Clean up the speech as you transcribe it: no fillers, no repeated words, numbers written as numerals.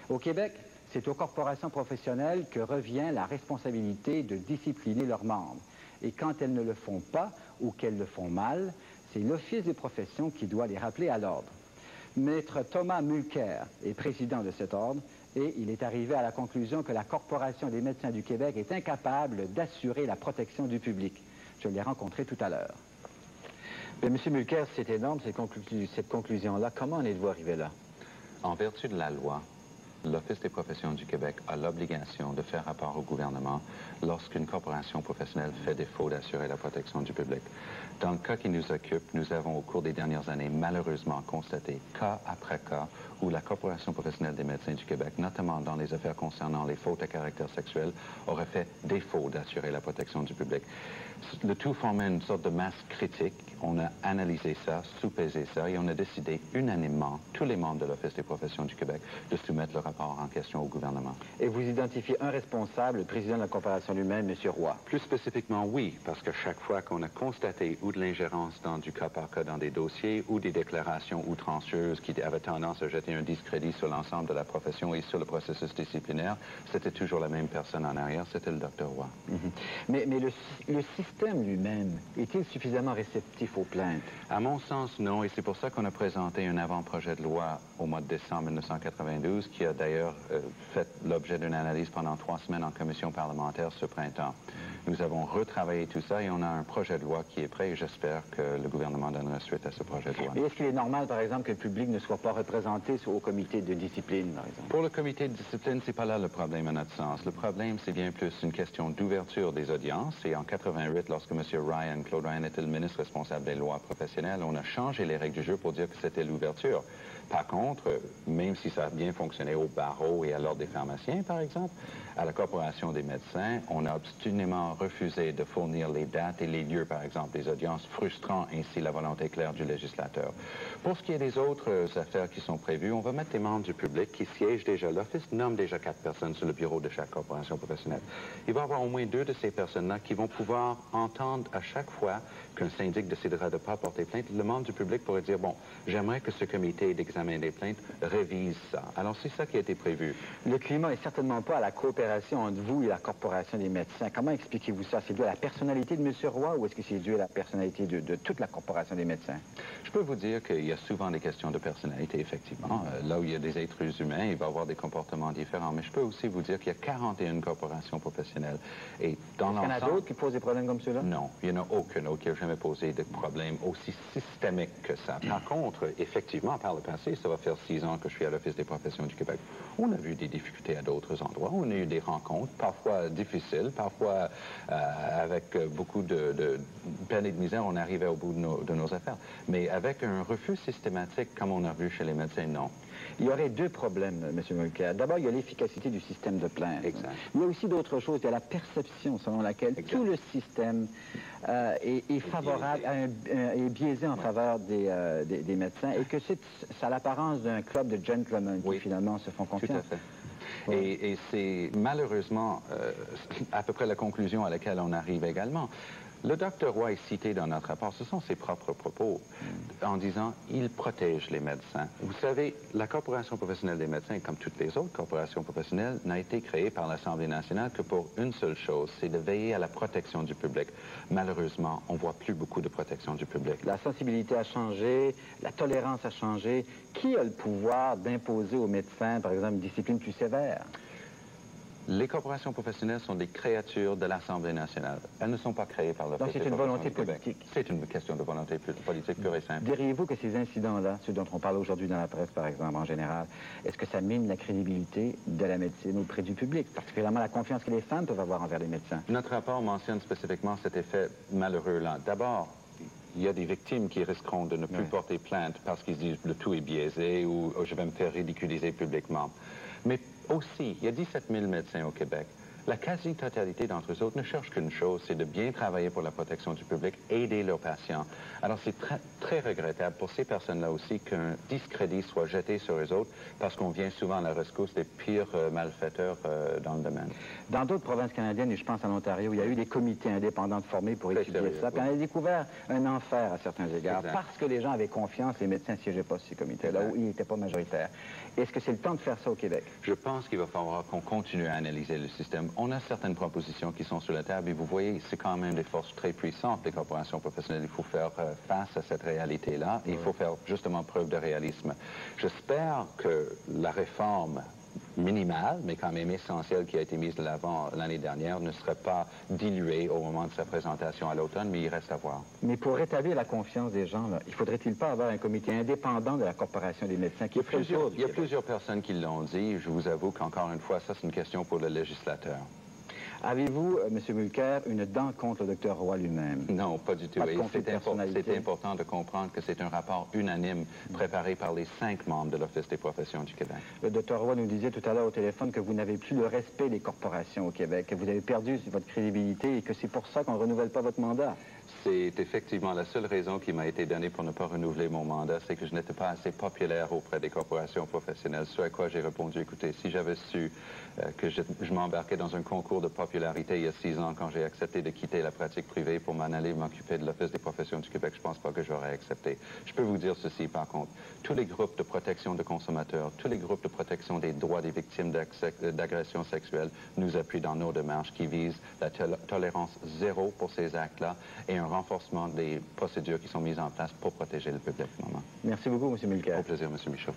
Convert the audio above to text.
Au Québec, c'est aux corporations professionnelles que revient la responsabilité de discipliner leurs membres. Et quand elles ne le font pas ou qu'elles le font mal, c'est l'Office des professions qui doit les rappeler à l'ordre. Maître Thomas Mulcair est président de cet ordre et il est arrivé à la conclusion que la Corporation des médecins du Québec est incapable d'assurer la protection du public. Je l'ai rencontré tout à l'heure. Mais M. Mulcair, c'est énorme cette conclusion-là. Comment en êtes-vous arrivé là? En vertu de la loi, l'Office des professions du Québec a l'obligation de faire rapport au gouvernement lorsqu'une corporation professionnelle fait défaut d'assurer la protection du public. Dans le cas qui nous occupe, nous avons au cours des dernières années malheureusement constaté cas après cas où la Corporation professionnelle des médecins du Québec, notamment dans les affaires concernant les fautes à caractère sexuel, aurait fait défaut d'assurer la protection du public. Le tout formait une sorte de masse critique. On a analysé ça, sous-pesé ça, et on a décidé unanimement, tous les membres de l'Office des professions du Québec, de soumettre le rapport en question au gouvernement. Et vous identifiez un responsable, le président de la corporation lui-même, M. Roy? Plus spécifiquement, oui, parce que chaque fois qu'on a constaté ou de l'ingérence dans du cas par cas dans des dossiers ou des déclarations outrancieuses qui avaient tendance à jeter un discrédit sur l'ensemble de la profession et sur le processus disciplinaire, c'était toujours la même personne en arrière, c'était le Dr. Roy. Mais le système lui-même, est-il suffisamment réceptif aux plaintes? À mon sens, non, et c'est pour ça qu'on a présenté un avant-projet de loi au mois de décembre 1992 qui a d'ailleurs fait l'objet d'une analyse pendant 3 semaines en commission parlementaire ce printemps. Nous avons retravaillé tout ça et on a un projet de loi qui est prêt et j'espère que le gouvernement donnera suite à ce projet de loi. Et est-ce qu'il est normal, par exemple, que le public ne soit pas représenté au comité de discipline, par exemple? Pour le comité de discipline, c'est pas là le problème à notre sens. Le problème, c'est bien plus une question d'ouverture des audiences. Et en 88, lorsque M. Claude Ryan était le ministre responsable des lois professionnelles, on a changé les règles du jeu pour dire que c'était l'ouverture. Par contre, même si ça a bien fonctionné au barreau et à l'ordre des pharmaciens, par exemple, à la Corporation des médecins, on a obstinément refusé de fournir les dates et les lieux, par exemple, des audiences, frustrant ainsi la volonté claire du législateur. Pour ce qui est des autres affaires qui sont prévues, on va mettre des membres du public qui siègent déjà. L'Office nomme déjà 4 personnes sur le bureau de chaque corporation professionnelle. Il va y avoir au moins 2 de ces personnes-là qui vont pouvoir entendre à chaque fois qu'un syndic décidera de ne pas porter plainte. Le membre du public pourrait dire, bon, j'aimerais que ce comité d'examen des plaintes révise ça. Alors, c'est ça qui a été prévu. Le climat n'est certainement pas à la coopération entre vous et la Corporation des médecins. Comment expliquez-vous ça? C'est dû à la personnalité de M. Roy ou est-ce que c'est dû à la personnalité de toute la Corporation des médecins? Je peux vous dire qu'il y a souvent des questions de personnalité, effectivement. Là où il y a des êtres humains, il va y avoir des comportements différents. Mais je peux aussi vous dire qu'il y a 41 corporations professionnelles. Et dans l'ensemble... Est-ce qu'il y en a d'autres qui posent des problèmes comme ceux-là? Non, il n'y en a aucun autre qui n'a jamais posé de problème aussi systémique que ça. Par contre, effectivement, par le passé, ça va faire 6 ans que je suis à l'Office des professions du Québec. On a vu des difficultés à d'autres endroits. On a eu des rencontres, parfois difficiles, parfois avec beaucoup de peine et de misère, on arrivait au bout de nos affaires. Mais avec un refus systématique, comme on a vu chez les médecins, non. Il y aurait 2 problèmes, M. Mulcair. D'abord, il y a l'efficacité du système de plainte. Exact. Il y a aussi d'autres choses. Il y a la perception selon laquelle tout le système est favorable, est biaisé en faveur des médecins et que ça a l'apparence d'un club de gentlemen qui finalement se font confiance. Tout à fait. Et c'est malheureusement à peu près la conclusion à laquelle on arrive également. Le Dr. Roy est cité dans notre rapport, ce sont ses propres propos, en disant « il protège les médecins ». Vous savez, la Corporation professionnelle des médecins, comme toutes les autres corporations professionnelles, n'a été créée par l'Assemblée nationale que pour une seule chose, c'est de veiller à la protection du public. Malheureusement, on ne voit plus beaucoup de protection du public. La sensibilité a changé, la tolérance a changé. Qui a le pouvoir d'imposer aux médecins, par exemple, une discipline plus sévère? Les corporations professionnelles sont des créatures de l'Assemblée nationale. Elles ne sont pas créées par le... Donc c'est une volonté politique. C'est une question de volonté politique pure et simple. Diriez-vous que ces incidents-là, ceux dont on parle aujourd'hui dans la presse, par exemple, en général, est-ce que ça mine la crédibilité de la médecine auprès du public, particulièrement la confiance que les femmes peuvent avoir envers les médecins? Notre rapport mentionne spécifiquement cet effet malheureux-là. D'abord, il y a des victimes qui risqueront de ne plus porter plainte parce qu'ils disent le tout est biaisé ou je vais me faire ridiculiser publiquement. Mais aussi, il y a 17 000 médecins au Québec. La quasi-totalité d'entre eux autres ne cherchent qu'une chose, c'est de bien travailler pour la protection du public, aider leurs patients. Alors c'est très regrettable pour ces personnes-là aussi qu'un discrédit soit jeté sur eux autres parce qu'on vient souvent à la rescousse des pires malfaiteurs dans le domaine. Dans d'autres provinces canadiennes, et je pense en Ontario, il y a eu des comités indépendants formés pour étudier ça. Puis on a découvert un enfer à certains égards parce que les gens avaient confiance, les médecins ne siégeaient pas sur ces comités-là où ils n'étaient pas majoritaires. Est-ce que c'est le temps de faire ça au Québec? Je pense qu'il va falloir qu'on continue à analyser le système. On a certaines propositions qui sont sur la table et vous voyez, c'est quand même des forces très puissantes, les corporations professionnelles. Il faut faire face à cette réalité-là et il faut faire justement preuve de réalisme. J'espère que la réforme minimale, mais quand même essentielle, qui a été mise de l'avant l'année dernière, ne serait pas diluée au moment de sa présentation à l'automne, mais il reste à voir. Mais pour rétablir la confiance des gens, là, il faudrait-il pas avoir un comité indépendant de la Corporation des médecins qui ferait le tour du Il y a Québec? plusieurs personnes qui l'ont dit. Je vous avoue qu'encore une fois, ça, c'est une question pour le législateur. Avez-vous, M. Mulcair, une dent contre le Dr Roy lui-même? Non, pas du tout. Pas de Et conflit de personnalité? c'est important de comprendre que c'est un rapport unanime préparé par les 5 membres de l'Office des professions du Québec. Le Dr Roy nous disait tout à l'heure au téléphone que vous n'avez plus le respect des corporations au Québec, que vous avez perdu votre crédibilité et que c'est pour ça qu'on ne renouvelle pas votre mandat. C'est effectivement la seule raison qui m'a été donnée pour ne pas renouveler mon mandat, c'est que je n'étais pas assez populaire auprès des corporations professionnelles. Ce à quoi j'ai répondu, écoutez, si j'avais su que je m'embarquais dans un concours de popularité il y a 6 ans, quand j'ai accepté de quitter la pratique privée pour m'en aller m'occuper de l'Office des professions du Québec, je ne pense pas que j'aurais accepté. Je peux vous dire ceci, par contre, tous les groupes de protection de consommateurs, tous les groupes de protection des droits des victimes d'agressions sexuelles nous appuient dans nos démarches qui visent la tolérance zéro pour ces actes-là et un renforcement des procédures qui sont mises en place pour protéger le public. Merci beaucoup, M. Mulcair. Au plaisir, M. Michaud.